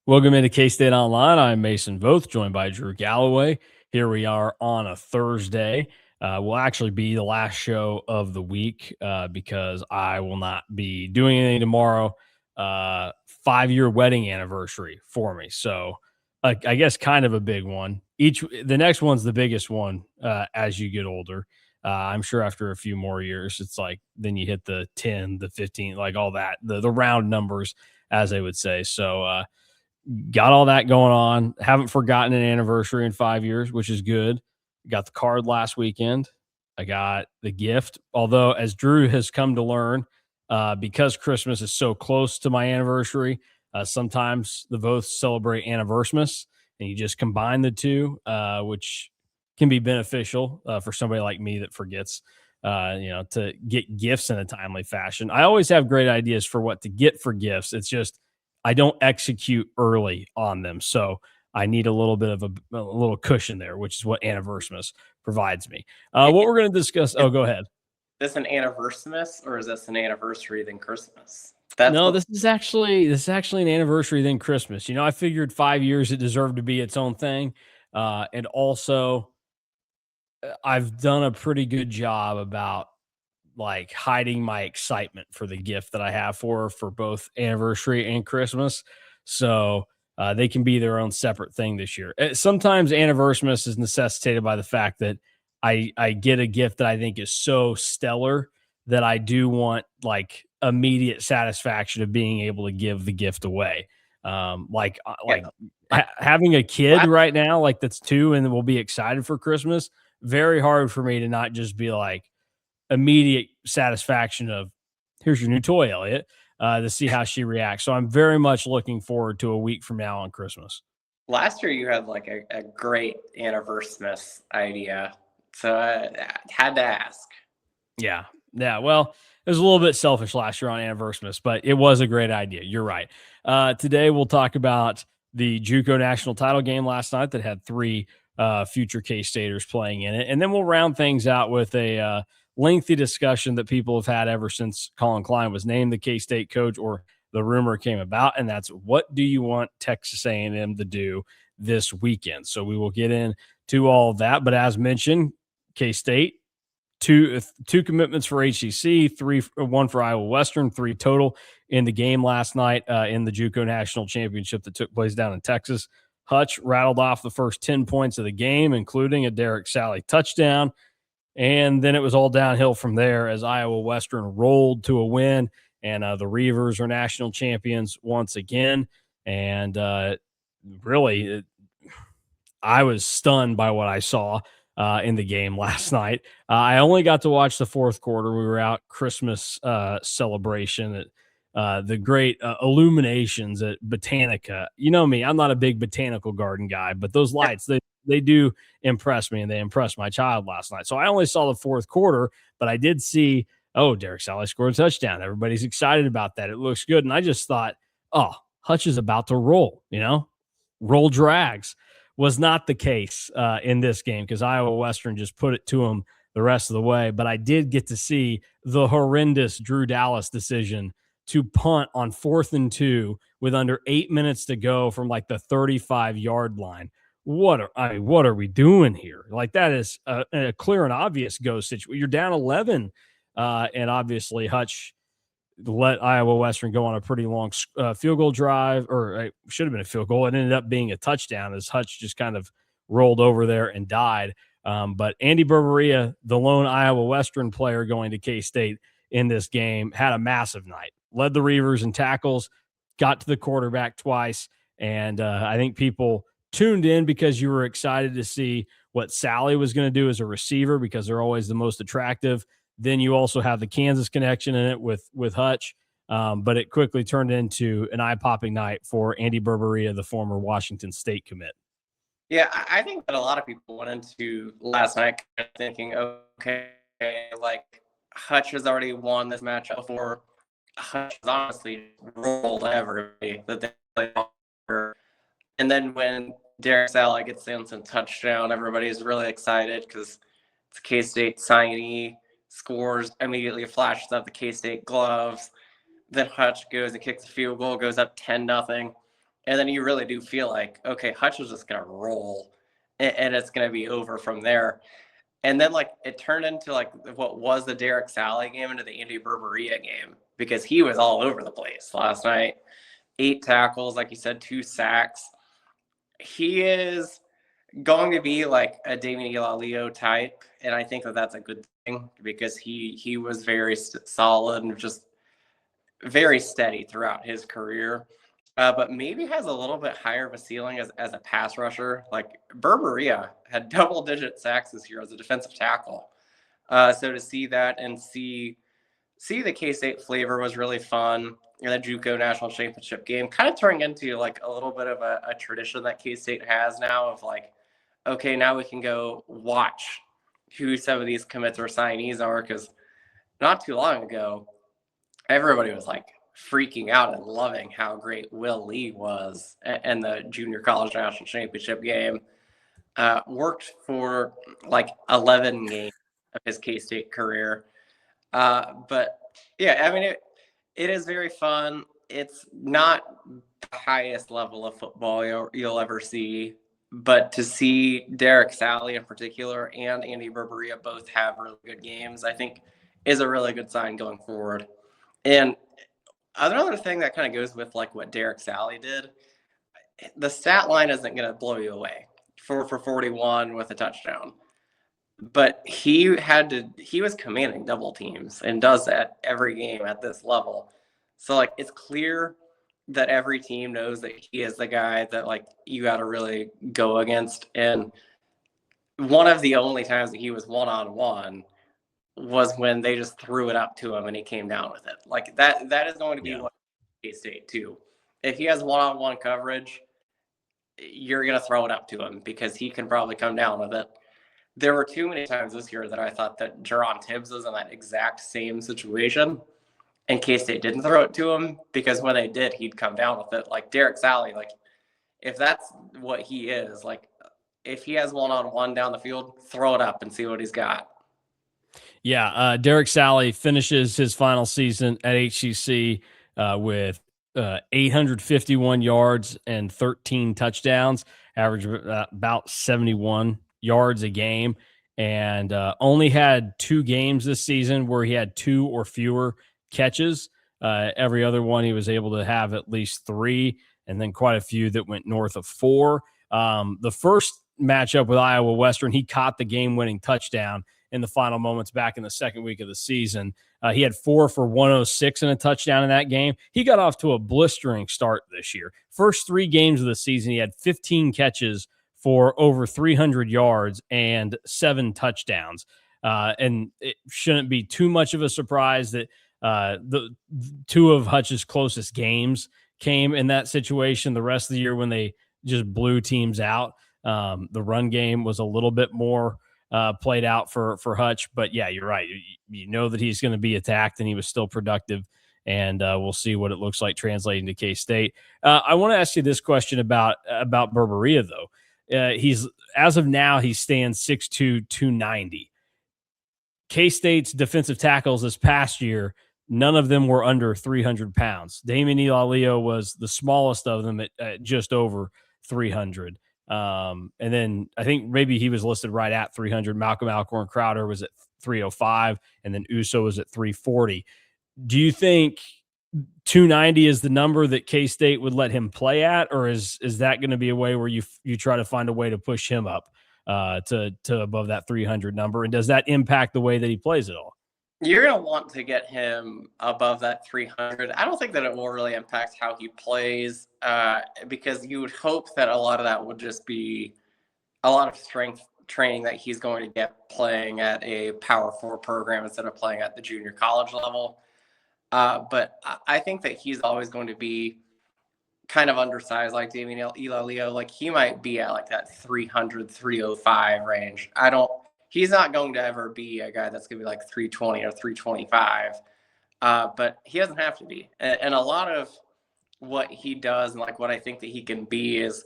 Welcome into K-State Online. I'm Mason Voth, joined by Drew Galloway. Here we are on a Thursday. Will actually be the last show of the week because I will not be doing anything tomorrow. 5-year wedding anniversary for me. So I guess kind of a big one. The next one's the biggest one as you get older. I'm sure after a few more years, it's like then you hit the 10, the 15, like all that, the round numbers, as they would say. So, got all that going on. Haven't forgotten an anniversary in 5 years, which is good. Got the card last weekend. I got the gift. Although, as Drew has come to learn, because Christmas is so close to my anniversary, sometimes the both celebrate anniversaries, and you just combine the two, which can be beneficial for somebody like me that forgets, to get gifts in a timely fashion. I always have great ideas for what to get for gifts. It's just I don't execute early on them. So I need a little bit of a little cushion there, which is what anniversaries provides me. What we're going to discuss. Oh, go ahead. Is this an anniversary or is this an anniversary than Christmas? This is actually an anniversary than Christmas. I figured 5 years it deserved to be its own thing. And also I've done a pretty good job about like hiding my excitement for the gift that I have for both anniversary and Christmas. So they can be their own separate thing this year. Sometimes anniversary is necessitated by the fact that I get a gift that I think is so stellar that I do want like immediate satisfaction of being able to give the gift away. Having a kid right now, like that's 2 and will be excited for Christmas. Very hard for me to not just be like, immediate satisfaction of here's your new toy, Elliot, to see how she reacts. So I'm very much looking forward to a week from now on Christmas. Last year you had like a great anniversary idea, so I had to ask. Yeah. Well, it was a little bit selfish last year on anniversary, but it was a great idea. You're right. Today we'll talk about the JUCO national title game last night that had 3 future K-Staters playing in it, and then we'll round things out with a lengthy discussion that people have had ever since Collin Klein was named the K-State coach, or the rumor came about, and that's what do you want Texas A&M to do this weekend? So we will get into all of that, but as mentioned, K-State, two commitments for HCC, 1 for Iowa Western, 3 total in the game last night in the JUCO National Championship that took place down in Texas. Hutch rattled off the first 10 points of the game, including a Derek Sally touchdown. And then it was all downhill from there as Iowa Western rolled to a win, and the Reavers are national champions once again. And really, I was stunned by what I saw in the game last night. I only got to watch the 4th quarter. We were out Christmas celebration at the great illuminations at Botanica. You know me, I'm not a big botanical garden guy, but those lights, they do impress me, and they impressed my child last night. So I only saw the 4th quarter, but I did see, Derek Sally scored a touchdown. Everybody's excited about that. It looks good. And I just thought, Hutch is about to roll, roll drags. Was not the case in this game because Iowa Western just put it to him the rest of the way. But I did get to see the horrendous Drew Dallas decision to punt on 4th and 2 with under 8 minutes to go from like the 35-yard line. What are we doing here? Like that is a clear and obvious go situation. You're down 11, and obviously Hutch let Iowa Western go on a pretty long field goal drive, or it should have been a field goal. It ended up being a touchdown as Hutch just kind of rolled over there and died. But Andy Berberia, the lone Iowa Western player going to K-State in this game, had a massive night. Led the Reavers in tackles, got to the quarterback twice, and I think people tuned in because you were excited to see what Sally was going to do as a receiver because they're always the most attractive. Then you also have the Kansas connection in it with Hutch, but it quickly turned into an eye-popping night for Andy Berberia, the former Washington State commit. Yeah, I think that a lot of people went into last night thinking, okay, like Hutch has already won this matchup before. Hutch has honestly rolled everybody that they played. And then when Derek Sally gets the instant touchdown, everybody's really excited because it's a K-State signee, scores, immediately flashes up the K-State gloves. Then Hutch goes and kicks a field goal, goes up 10-0. And then you really do feel like, okay, Hutch is just going to roll and it's going to be over from there. And then like it turned into like what was the Derek Sally game into the Andy Berberia game, because he was all over the place last night. 8 tackles, like you said, 2 sacks. He is going to be like a Damian Ilalio type, and I think that that's a good thing because he was very solid and just very steady throughout his career. But maybe has a little bit higher of a ceiling as a pass rusher. Like Berberia had double-digit sacks this year as a defensive tackle. So to see that and see the K-State flavor was really fun. And that JUCO national championship game kind of turning into like a little bit of a tradition that K-State has now of like, okay, now we can go watch who some of these commits or signees are, because not too long ago, everybody was like freaking out and loving how great Will Lee was in the junior college national championship game. Worked for like 11 games of his K-State career. But yeah, I mean, it is very fun. It's not the highest level of football you'll ever see, but to see Derek Sally in particular and Andy Berberia both have really good games, I think is a really good sign going forward. And another thing that kind of goes with like what Derek Sally did, the stat line isn't going to blow you away. 4 for 41 with a touchdown. But he was commanding double teams and does that every game at this level. So like it's clear that every team knows that he is the guy that like you got to really go against. And one of the only times that he was one-on-one was when they just threw it up to him and he came down with it. Like that is going to be what K-State too. If he has one-on-one coverage, you're going to throw it up to him because he can probably come down with it. There were too many times this year that I thought that Jerron Tibbs was in that exact same situation, and K-State didn't throw it to him, because when they did, he'd come down with it. Like Derek Sally, like if that's what he is, like if he has one-on-one down the field, throw it up and see what he's got. Yeah, Derek Sally finishes his final season at HCC with 851 yards and 13 touchdowns, average about 71 yards a game, and only had 2 games this season where he had 2 or fewer catches. Every other one he was able to have at least 3, and then quite a few that went north of 4. The first matchup with Iowa Western, he caught the game-winning touchdown in the final moments back in the second week of the season. He had 4 for 106 and a touchdown in that game. He got off to a blistering start this year. First 3 games of the season, he had 15 catches for over 300 yards and 7 touchdowns. And it shouldn't be too much of a surprise that the 2 of Hutch's closest games came in that situation. The rest of the year when they just blew teams out, the run game was a little bit more played out for Hutch. But yeah, you're right. You know that he's going to be attacked, and he was still productive. And we'll see what it looks like translating to K-State. I want to ask you this question about Berberia, though. He's as of now, he stands 6'2", 290. K-State's defensive tackles this past year, none of them were under 300 pounds. Damian Ilalio was the smallest of them at just over 300. And then I think maybe he was listed right at 300. Malcolm Alcorn Crowder was at 305, and then Uso was at 340. Do you think 290 is the number that K-State would let him play at, or is that going to be a way where you try to find a way to push him up to above that 300 number? And does that impact the way that he plays at all? You're going to want to get him above that 300. I don't think that it will really impact how he plays, because you would hope that a lot of that would just be a lot of strength training that he's going to get playing at a Power 4 program instead of playing at the junior college level. But I think that he's always going to be kind of undersized like Damian Ilalio. Like he might be at like that 300, 305 range. He's not going to ever be a guy that's going to be like 320 or 325. But he doesn't have to be. And a lot of what he does and like what I think that he can be is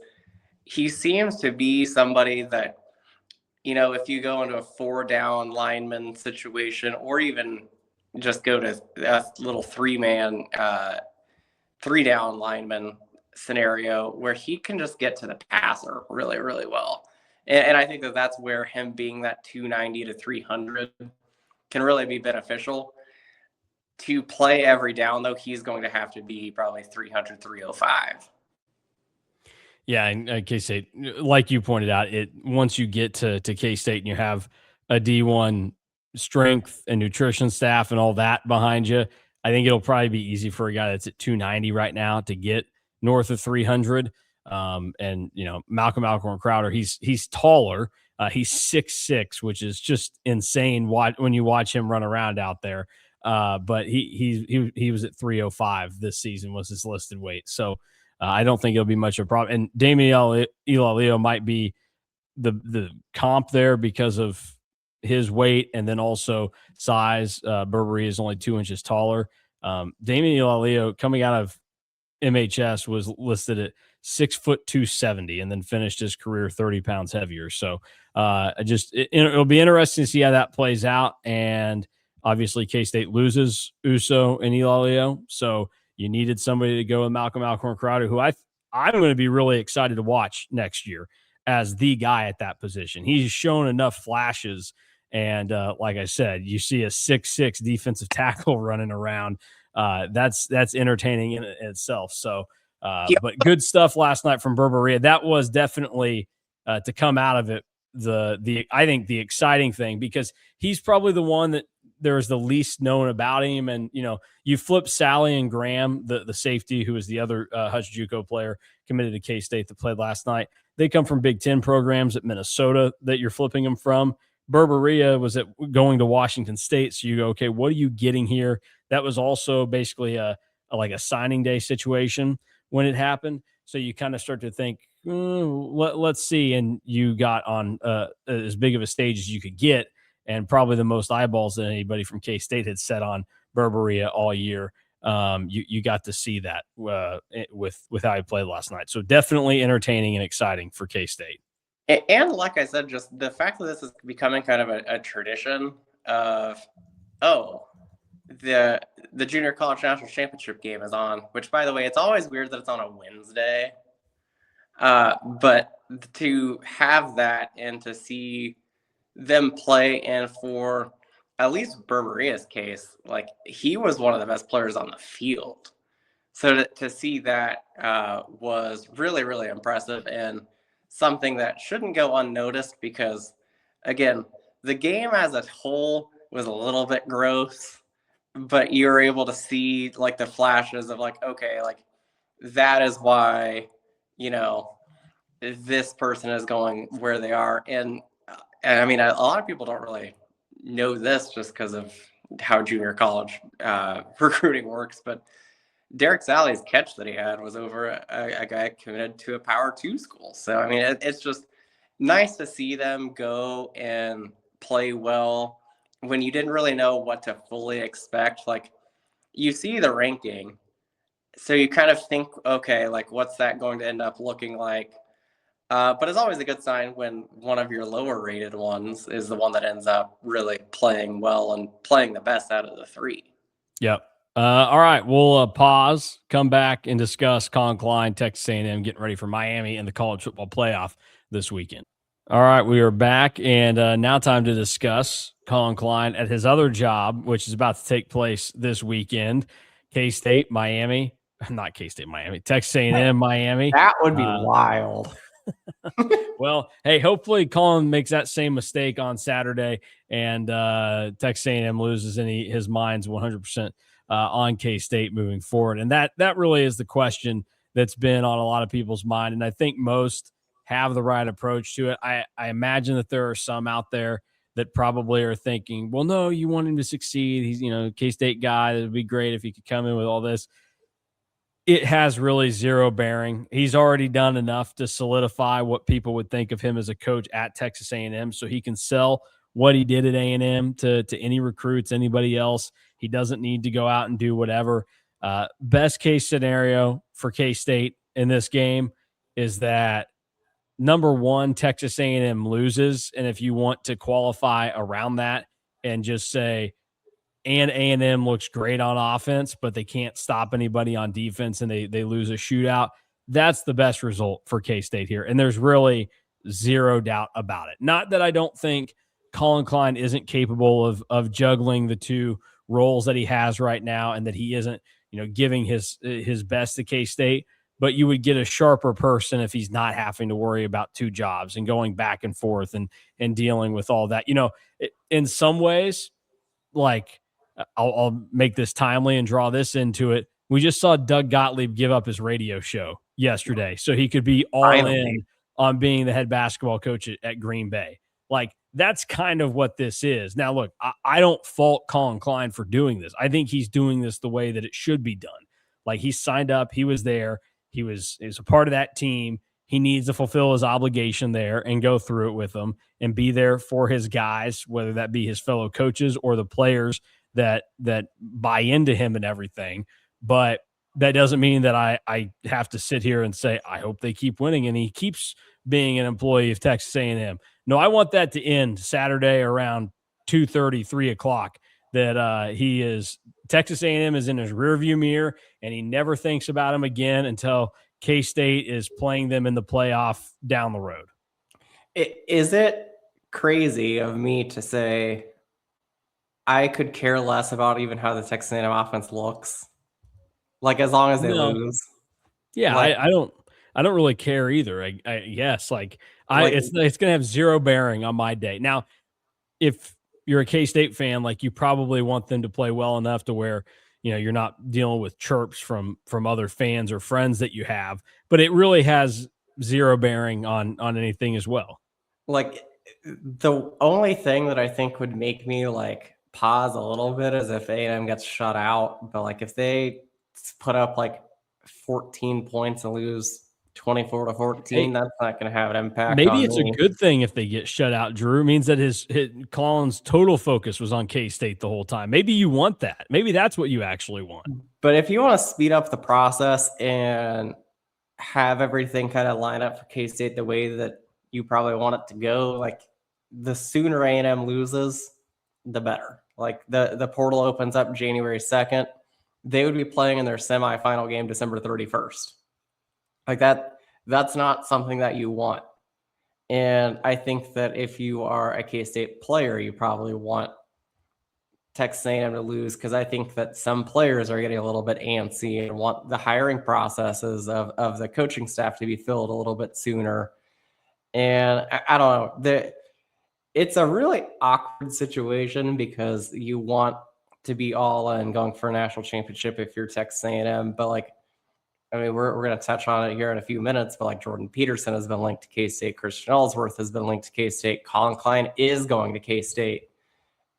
he seems to be somebody that, you know, if you go into a 4-down lineman situation or even just go to a little 3-man, 3-down lineman scenario where he can just get to the passer really, really well. And I think that that's where him being that 290 to 300 can really be beneficial. To play every down, though, he's going to have to be probably 300, 305. Yeah, and K-State, like you pointed out, once you get to K-State and you have a D1 strength and nutrition staff and all that behind you, I think it'll probably be easy for a guy that's at 290 right now to get north of 300. And Malcolm Alcorn Crowder, he's taller. He's 6'6", which is just insane when you watch him run around out there. But he was at 305 this season was his listed weight. So I don't think it'll be much of a problem. And Damian Ilalio might be the comp there because of his weight and then also size. Burberry is only 2 inches taller. Damian Ilalio coming out of MHS was listed at 6'270" and then finished his career 30 pounds heavier. So it'll be interesting to see how that plays out. And obviously K-State loses Uso and Ilalio. So you needed somebody to go with Malcolm Alcorn Crowder, who I'm going to be really excited to watch next year as the guy at that position. He's shown enough flashes. And like I said, you see a 6'6" defensive tackle running around. That's entertaining in itself. So, but good stuff last night from Berberia. That was definitely to come out of it. I think the exciting thing, because he's probably the one that there's the least known about him. And, you flip Sally and Graham, the safety, who is the other Hutch JUCO player committed to K-State that played last night. They come from Big Ten programs at Minnesota that you're flipping them from. Berberia was going to Washington State. So you go, okay, what are you getting here? That was also basically like a signing day situation when it happened. So you kind of start to think, let's see. And you got on as big of a stage as you could get, and probably the most eyeballs that anybody from K-State had set on Berberia all year. You got to see that with how he played last night. So definitely entertaining and exciting for K-State. And like I said, just the fact that this is becoming kind of a tradition of, the Junior College National Championship game is on, which, by the way, it's always weird that it's on a Wednesday. But to have that and to see them play, and for at least Berberia's case, like, he was one of the best players on the field. So to see that was really, really impressive, and something that shouldn't go unnoticed, because, again, the game as a whole was a little bit gross, but you're able to see, like, the flashes of, like, okay, like, that is why, this person is going where they are. And I mean, a lot of people don't really know this just because of how junior college recruiting works, but Derek Sally's catch that he had was over a guy committed to a Power 2 school. So, I mean, it's just nice to see them go and play well when you didn't really know what to fully expect. Like, you see the ranking, so you kind of think, okay, like, what's that going to end up looking like? But it's always a good sign when one of your lower rated ones is the one that ends up really playing well and playing the best out of the three. Yep. All right, we'll pause, come back, and discuss Collin Klein, Texas A&M, getting ready for Miami and the college football playoff this weekend. All right, we are back, and now time to discuss Collin Klein at his other job, which is about to take place this weekend. K-State, Miami. Not K-State, Miami. Texas A&M, Miami. That would be wild. Well, hey, hopefully Colin makes that same mistake on Saturday, and Texas A&M loses his mind's 100% on K-State moving forward. And that really is the question that's been on a lot of people's mind. And I think most have the right approach to it. I imagine that there are some out there that probably are thinking, well, no, you want him to succeed. He's, K-State guy. It would be great if he could come in with all this. It has really zero bearing. He's already done enough to solidify what people would think of him as a coach at Texas A&M, so he can sell what he did at A&M to any recruits, anybody else. He doesn't need to go out and do whatever. Best case scenario for K-State in this game is that, number one, Texas A&M loses, and if you want to qualify around that and just say, and A&M looks great on offense, but they can't stop anybody on defense, and they lose a shootout, that's the best result for K-State here. And there's really zero doubt about it. Not that I don't think Collin Klein isn't capable of juggling the two roles that he has right now, and that he isn't, giving his best to K-State, but you would get a sharper person if he's not having to worry about two jobs and going back and forth and dealing with all that. In some ways, like, I'll make this timely and draw this into it. We just saw Doug Gottlieb give up his radio show yesterday so he could be all in on being the head basketball coach at Green Bay. Like, that's kind of what this is. Now, look, I don't fault Collin Klein for doing this. I think he's doing this the way that it should be done. Like, he signed up, he was there, he was a part of that team. He needs to fulfill his obligation there and go through it with them and be there for his guys, whether that be his fellow coaches or the players that buy into him and everything. But that doesn't mean that I have to sit here and say, I hope they keep winning and he keeps being an employee of Texas A&M. No, I want that to end Saturday around 2:30, 3 o'clock, that he is Texas A&M is in his rearview mirror and he never thinks about him again until K-State is playing them in the playoff down the road. Is it crazy of me to say I could care less about even how the Texas A&M offense looks? Like, as long as they lose. Yeah, like, I don't really care either. I guess it's going to have zero bearing on my day. Now, if you're a K-State fan, like, you probably want them to play well enough to where, you're not dealing with chirps from other fans or friends that you have, but it really has zero bearing on anything as well. Like, the only thing that I think would make me like pause a little bit is if A&M gets shut out. But like, if they put up like 14 points and lose 24-14, that's not going to have an impact. Maybe it's a good thing if they get shut out, Drew. It means that Colin's total focus was on K-State the whole time. Maybe you want that. Maybe that's what you actually want. But if you want to speed up the process and have everything kind of line up for K-State the way that you probably want it to go, like, the sooner A&M loses, the better. Like, the portal opens up January 2nd. They would be playing in their semifinal game December 31st. Like, that's not something that you want. And I think that if you are a K-State player, you probably want Texas A&M to lose, because I think that some players are getting a little bit antsy and want the hiring processes of the coaching staff to be filled a little bit sooner. And I don't know. It's a really awkward situation because you want to be all in going for a national championship if you're Texas A&M, but like, I mean, we're going to touch on it here in a few minutes, but like, Jordan Peterson has been linked to K-State. Christian Ellsworth has been linked to K-State. Collin Klein is going to K-State.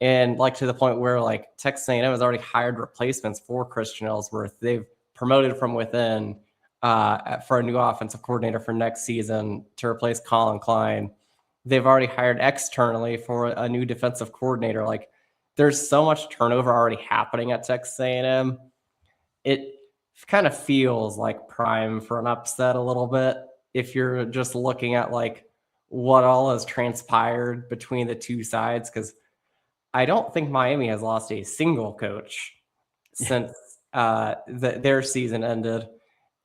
And like, to the point where like Texas A&M has already hired replacements for Christian Ellsworth. They've promoted from within for a new offensive coordinator for next season to replace Collin Klein. They've already hired externally for a new defensive coordinator. Like, there's so much turnover already happening at Texas A&M. It kind of feels like prime for an upset a little bit if you're just looking at like what all has transpired between the two sides, because I don't think Miami has lost a single coach since their season ended,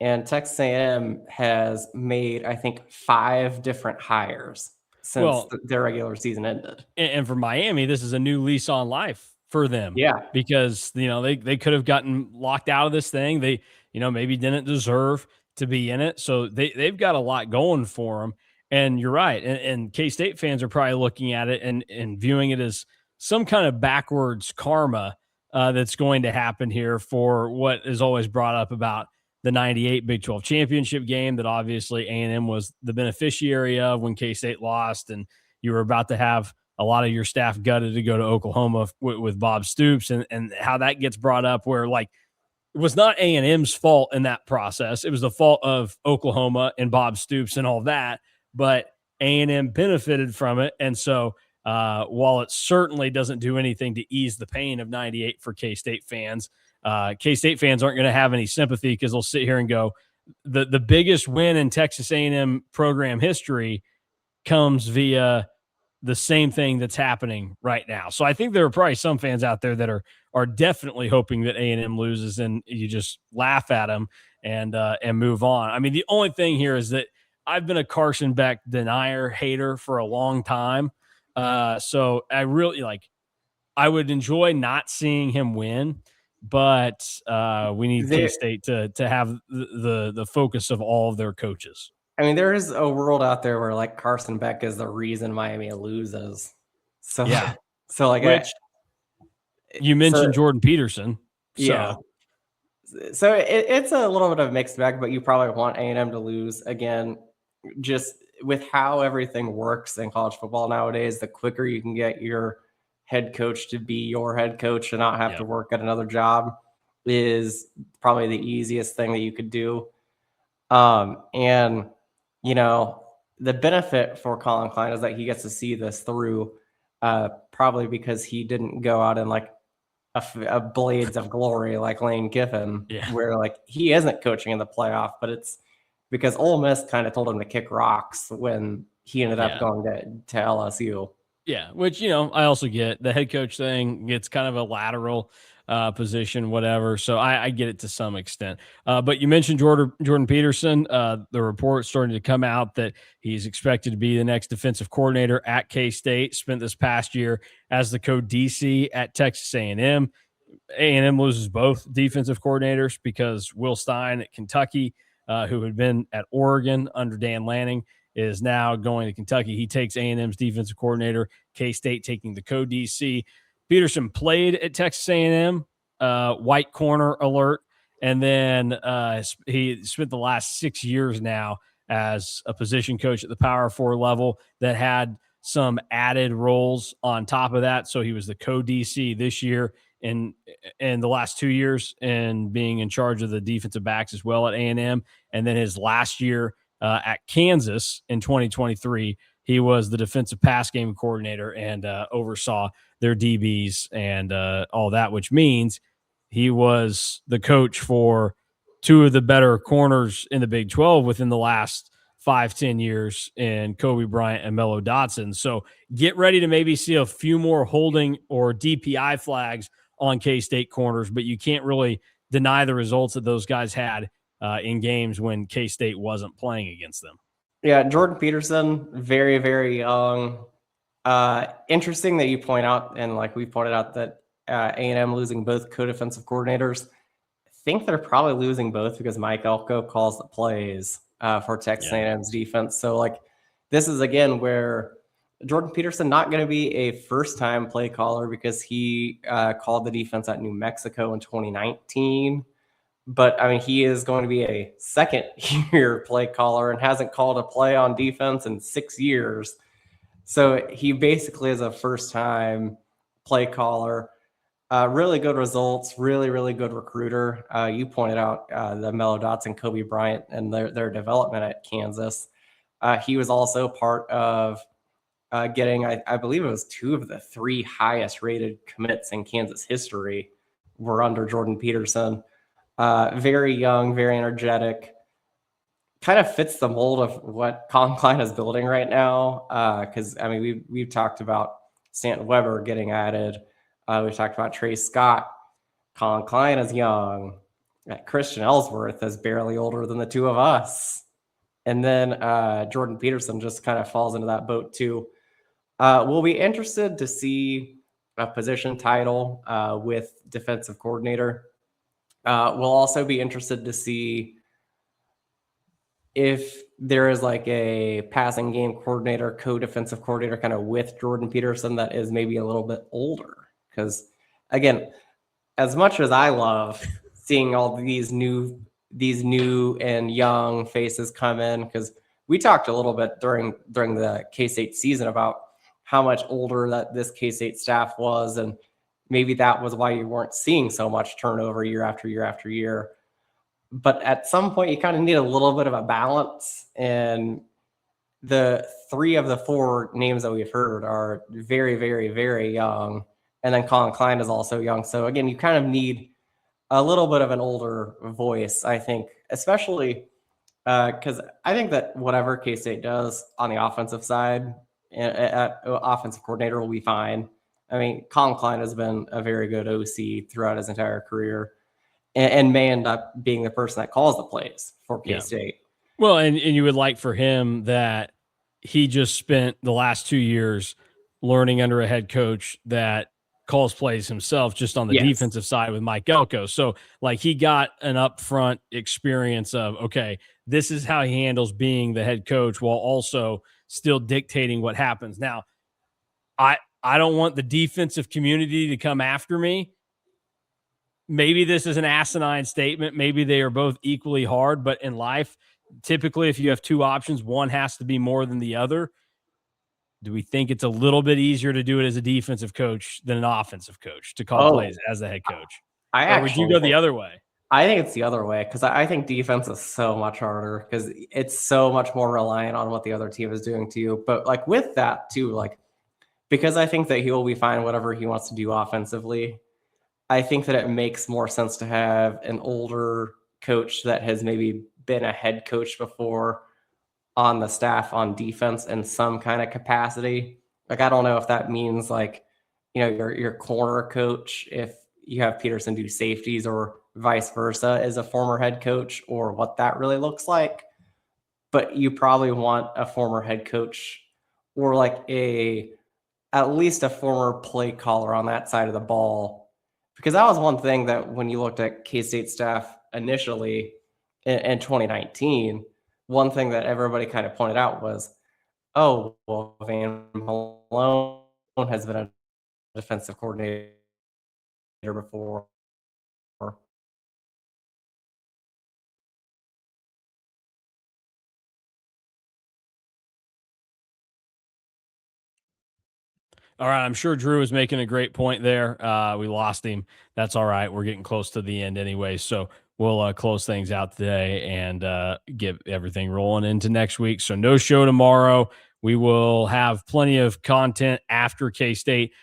and Texas A&M has made, I think, 5 different hires since their regular season ended. And for Miami, this is a new lease on life for them. Yeah. Because, they could have gotten locked out of this thing. They, maybe didn't deserve to be in it. So they've got a lot going for them. And you're right. And K-State fans are probably looking at it and viewing it as some kind of backwards karma that's going to happen here for what is always brought up about the 98 Big 12 championship game that obviously A&M was the beneficiary of when K-State lost, and you were about to have a lot of your staff gutted to go to Oklahoma with Bob Stoops, and how that gets brought up where, like, it was not A&M's fault in that process. It was the fault of Oklahoma and Bob Stoops and all that, but A&M benefited from it. And so while it certainly doesn't do anything to ease the pain of 98 for K-State fans, K-State fans aren't going to have any sympathy because they'll sit here and go, the biggest win in Texas A&M program history comes via the same thing that's happening right now. So I think there are probably some fans out there that are definitely hoping that A&M loses, and you just laugh at them and move on. I mean, the only thing here is that I've been a Carson Beck denier hater for a long time. So I really I would enjoy not seeing him win, but we need K-State to have the focus of all of their coaches. I mean, there is a world out there where like Carson Beck is the reason Miami loses. So yeah, so like which you mentioned Jordan Peterson. So. Yeah. So it's a little bit of a mixed bag, but you probably want A&M to lose again. Just with how everything works in college football nowadays, the quicker you can get your head coach to be your head coach and not have to work at another job is probably the easiest thing that you could do. And you know, the benefit for Collin Klein is that he gets to see this through, probably because he didn't go out in like a blades of glory like Lane Kiffin, where like he isn't coaching in the playoff, but it's because Ole Miss kind of told him to kick rocks when he ended up going to LSU. Yeah, which, you know, I also get the head coach thing. It's kind of a lateral position, whatever. So I get it to some extent. But you mentioned Jordan Peterson. The report starting to come out that he's expected to be the next defensive coordinator at K-State. Spent this past year as the co-DC at Texas A&M. A&M loses both defensive coordinators because Will Stein at Kentucky, who had been at Oregon under Dan Lanning, is now going to Kentucky. He takes A&M's defensive coordinator, K-State taking the co-DC. Peterson played at Texas A&M, white corner alert, and then he spent the last 6 years now as a position coach at the Power 4 level that had some added roles on top of that. So he was the co-DC this year in the last 2 years and being in charge of the defensive backs as well at A&M. And then his last year at Kansas in 2023, he was the defensive pass game coordinator and oversaw their DBs and all that, which means he was the coach for two of the better corners in the Big 12 within the last 5-10 years in Kobe Bryant and Melo Dotson. So get ready to maybe see a few more holding or DPI flags on K-State corners, but you can't really deny the results that those guys had in games when K-State wasn't playing against them. Yeah, Jordan Peterson, very, very young. Interesting that you point out, and like we pointed out, that A&M losing both co-defensive coordinators. I think they're probably losing both because Mike Elko calls the plays for Texas A&M's defense. So like this is again where Jordan Peterson not going to be a first-time play caller because he called the defense at New Mexico in 2019. But I mean, he is going to be a second-year play caller and hasn't called a play on defense in 6 years. So he basically is a first-time play caller. Really good results, really, really good recruiter. You pointed out the Melo Dotson, Kobe Bryant, and their development at Kansas. He was also part of getting, I believe it was 2 of the 3 highest-rated commits in Kansas history were under Jordan Peterson. Very young, very energetic. Kind of fits the mold of what Collin Klein is building right now. Because I mean, we've talked about Stanton Weber getting added. We've talked about Trey Scott. Collin Klein is young. Christian Ellsworth is barely older than the two of us. And then Jordan Peterson just kind of falls into that boat too. We'll be interested to see a position title with defensive coordinator. We'll also be interested to see if there is like a passing game coordinator, co-defensive coordinator kind of with Jordan Peterson that is maybe a little bit older. Because again, as much as I love seeing all these new and young faces come in, because we talked a little bit during the K-State season about how much older that this K-State staff was, and maybe that was why you weren't seeing so much turnover year after year after year. But at some point, you kind of need a little bit of a balance. And the 3 of the 4 names that we've heard are very, very, very young. And then Collin Klein is also young. So again, you kind of need a little bit of an older voice, I think, especially because I think that whatever K-State does on the offensive side, at offensive coordinator will be fine. I mean, Collin Klein has been a very good OC throughout his entire career. and may end up being the person that calls the plays for K-State. Well, and you would like for him that he just spent the last 2 years learning under a head coach that calls plays himself just on the defensive side with Mike Elko. So like he got an upfront experience of, okay, this is how he handles being the head coach while also still dictating what happens. Now, I don't want the defensive community to come after me. Maybe this is an asinine statement. Maybe they are both equally hard, but in life, typically if you have two options, one has to be more than the other. Do we think it's a little bit easier to do it as a defensive coach than an offensive coach to call plays as the head coach? Or would you go the other way? I think it's the other way because I think defense is so much harder because it's so much more reliant on what the other team is doing to you. But like with that too, like because I think that he will be fine whatever he wants to do offensively, I think that it makes more sense to have an older coach that has maybe been a head coach before on the staff on defense in some kind of capacity. Like, I don't know if that means like, you know, your corner coach, if you have Peterson do safeties or vice versa as a former head coach, or what that really looks like. But you probably want a former head coach or like at least a former play caller on that side of the ball. Because that was one thing that when you looked at K-State staff initially in 2019, one thing that everybody kind of pointed out was, oh, well, Van Malone has been a defensive coordinator before. All right, I'm sure Drew is making a great point there. We lost him. That's all right. We're getting close to the end anyway, so we'll close things out today and get everything rolling into next week. So no show tomorrow. We will have plenty of content after K-State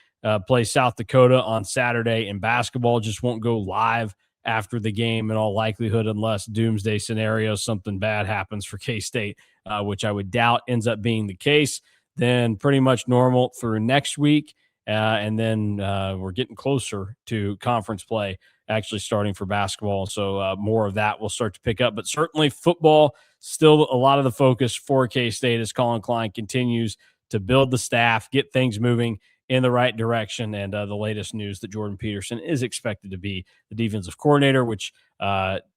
plays South Dakota on Saturday in basketball. Just won't go live after the game in all likelihood unless doomsday scenario, something bad happens for K-State, which I would doubt ends up being the case. Then pretty much normal through next week. And then we're getting closer to conference play actually starting for basketball. So more of that will start to pick up. But certainly football, still a lot of the focus for K-State as Collin Klein continues to build the staff, get things moving in the right direction. And the latest news that Jordan Peterson is expected to be the defensive coordinator, which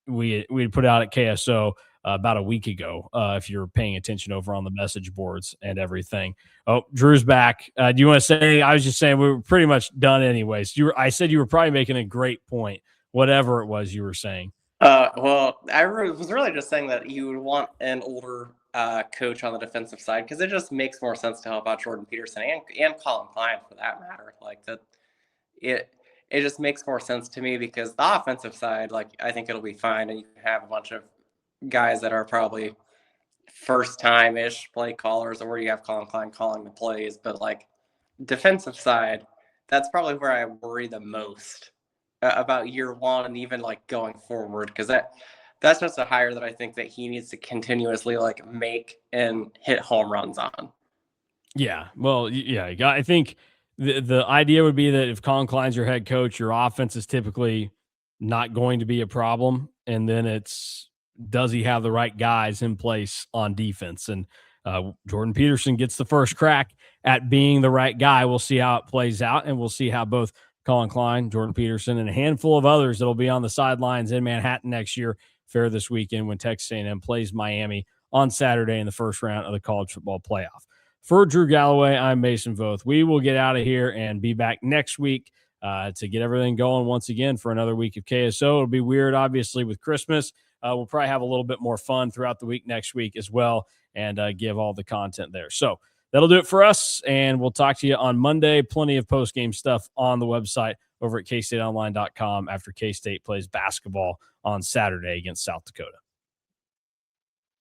we had put out at KSO about a week ago, if you're paying attention over on the message boards and everything. Oh, Drew's back. Do you want to say, I was just saying we were pretty much done anyways. I said you were probably making a great point, whatever it was you were saying. Well, I was really just saying that you would want an older coach on the defensive side because it just makes more sense to help out Jordan Peterson and Collin Klein for that matter. Like that, it just makes more sense to me because the offensive side, like I think it'll be fine, and you can have a bunch of guys that are probably first time-ish play callers, or you have Collin Klein calling the plays. But like defensive side, that's probably where I worry the most about year one and even like going forward, because that's just a hire that I think that he needs to continuously like make and hit home runs on. Yeah, well, yeah, I think the idea would be that if Collin Klein's your head coach, your offense is typically not going to be a problem, and then it's, does he have the right guys in place on defense? And Jordan Peterson gets the first crack at being the right guy. We'll see how it plays out, and we'll see how both Collin Klein, Jordan Peterson, and a handful of others that'll be on the sidelines in Manhattan next year fare this weekend when Texas A&M plays Miami on Saturday in the first round of the college football playoff. For Drew Galloway, I'm Mason Voth. We will get out of here and be back next week to get everything going once again for another week of KSO. It'll be weird, obviously, with Christmas. We'll probably have a little bit more fun throughout the week next week as well, and give all the content there. So that'll do it for us, and we'll talk to you on Monday. Plenty of post-game stuff on the website over at KStateOnline.com after K-State plays basketball on Saturday against South Dakota.